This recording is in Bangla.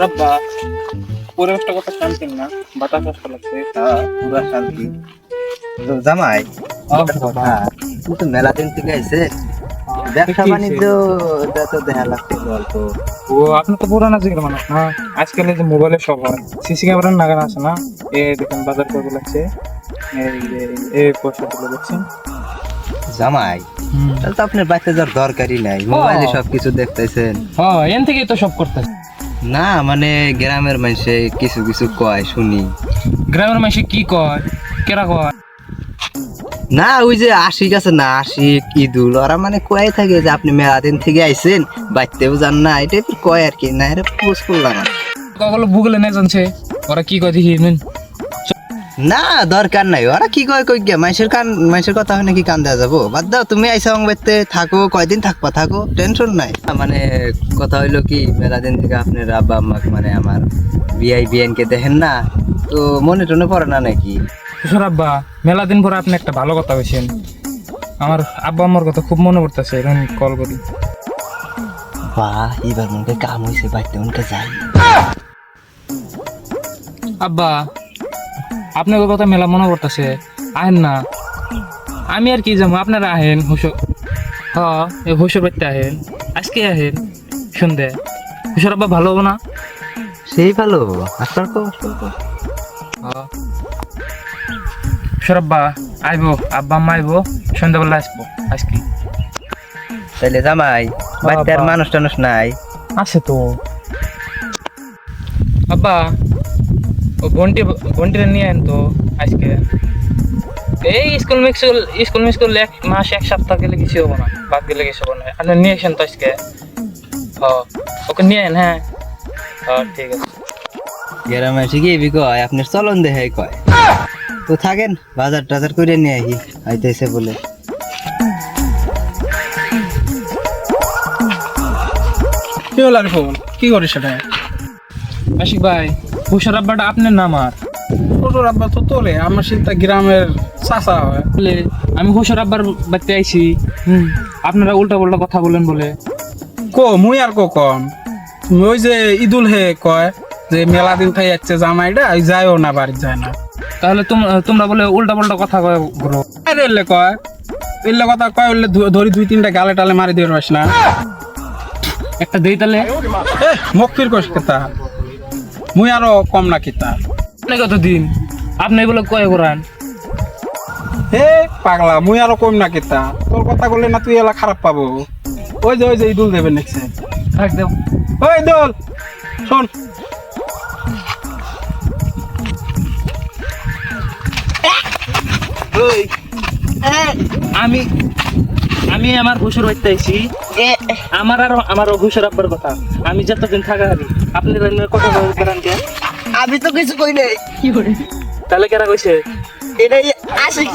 আব্বা পরিবেশটা কত শান্তি না, বাতাস আসতে লাগছে। পুরা শান্তি। তো জামাই কিন্তু মেলা দিন থেকে আইছে, ব্যবসা বাণিজ্য এটা তো দেখা লাগছে অল্প। ও আপনি তো পুরানা যুগের মানুষ না, আজকাল এই যে মোবাইলের সব হয়, সিসি ক্যামেরার নাগান আছে না, দেখেন বাজার করে লাগছে, এই পয়সা তুলে দেখছেন। জামাই তাহলে তো আপনার বাড়িতে যাওয়ার দরকারই নাই, মোবাইলে সবকিছু দেখতেছেন। হ্যাঁ এন থেকেই তো সব করতে। না মানে গ্রামের মানুষে কিছু কিছু কয় শুনি। গ্রামের মানুষে কি কয়, কেরা কয়? না ওই যে আশিক আছে না, আশিক ইদুল, ওরা মানে কয়ে থাকে যে আপনি মেলা দিন থেকে আইছেন, বাড়িতেও যান না, এটা কয় আর কি। না এটা পোজ করলাম আর। কখনো গুগলে না জানছে ওরা কি কয় দেখি। না দরকার নাই, ওরা কি কয় কই গিয়া মাইসের কথা হয় নাকি কান দেওয়া যাবো। বাদ দাও, তুমি আইসা বাড়িতে থাকো, কয়দিন থাকবা থাকো, টেনশন নাই। মানে কথা হইলো কি, মেলা দিন থেকে আপনার আব্বা আম্মাকে মানে আমার বিআইনকে দেখেন না, তো মনে টনে পড়ে না নাকি? কিশোর আব্বা, মেলা দিন পরে আপনি একটা ভালো কথা বলছেন, আমার আব্বা আম্মার কথা খুব মনে পড়তেছে, এখন কল করি। বাহ, এবার মনে কাম হয়েছে, বাড়িতে মনকে যাই। আব্বা আপনার কথা মেলা মনে পড়তেছে, আহেন না। আমি আর কি যাবো, আপনারা আহেন হুসর বাড়িতে আহেন, আজকে আহেন সন্ধে। হুসর আব্বা ভালো হবো না? সেই ভালো আপনার হুসর আব্বা আইবো, আব্বা আম্মা আইবো, সন্ধ্যাবেলা আসবো আজকে। তাইলে জামাই বাড়িতে আর মানুষ টানুষ নাই? আছে তো আব্বা, ও বন্টিরা নিয়ে আন তো আজকে। এই স্কুল মিস্কুল এক মাস এক সপ্তাহ গেলে কিছু হবো না, বাদ গেলে কিছু হবো না। আপনি নিয়ে আসেন তো আজকে। ওকে নিয়ে আন। হ্যাঁ ঠিক আছে। গ্রামে এসে গিয়ে কয় আপনার চলন দেখাই কয়, তো থাকেন বাজার টাজার করে নিয়ে আহি আইতেছে বলে। কি হল আর ফোন কি করিস সেটা? আশিক ভাই, হুসর আব্বাটা আপনার নাম? আর হুসর আব্বা তো তোলে আমার চিন্তা গ্রামের চাচা হয় বলে আমি হুসর আব্বার বাড়িতে আইছি। আপনারা উল্টা পাল্টা কথা বলেন বলে মুই আর কম। ওই যে ইদুল হে কয় যে মেলা দিন খাই যাচ্ছে জামাইটা, যায়ও না, বাড়ি যায় না। তাহলে তোমরা বলে উল্টা পাল্টা কথা কয় ঘুরো। এলে কয় এলে কথা কয়, উল্লে ধরি 2-3টা গালে টালে মারি দিয়ে পারিস না। একটা দেই তাহলে মুখ ফির করিস কেতা, মুই আরো কম না কিতা। কতদিন আপনি বলে কয়ে করান? হে পাগলা, মুই আরো কম না কিতা, তোর কথা বললে না তুই এলা খারাপ পাবো। ওই যে ইদুল দেবে নেক্সট থাক দেব। ওই ইদুল শোন, আমি আমি আমার হুসুর বাড়িতে আইছি, আমার হুসুর আব্বার কথা আমি যতদিন থাকা হারি আপনি কথা বলেন কে? আমি তো কিছু কই নাই। তাহলে কেরা কইছে? এটাই আশিক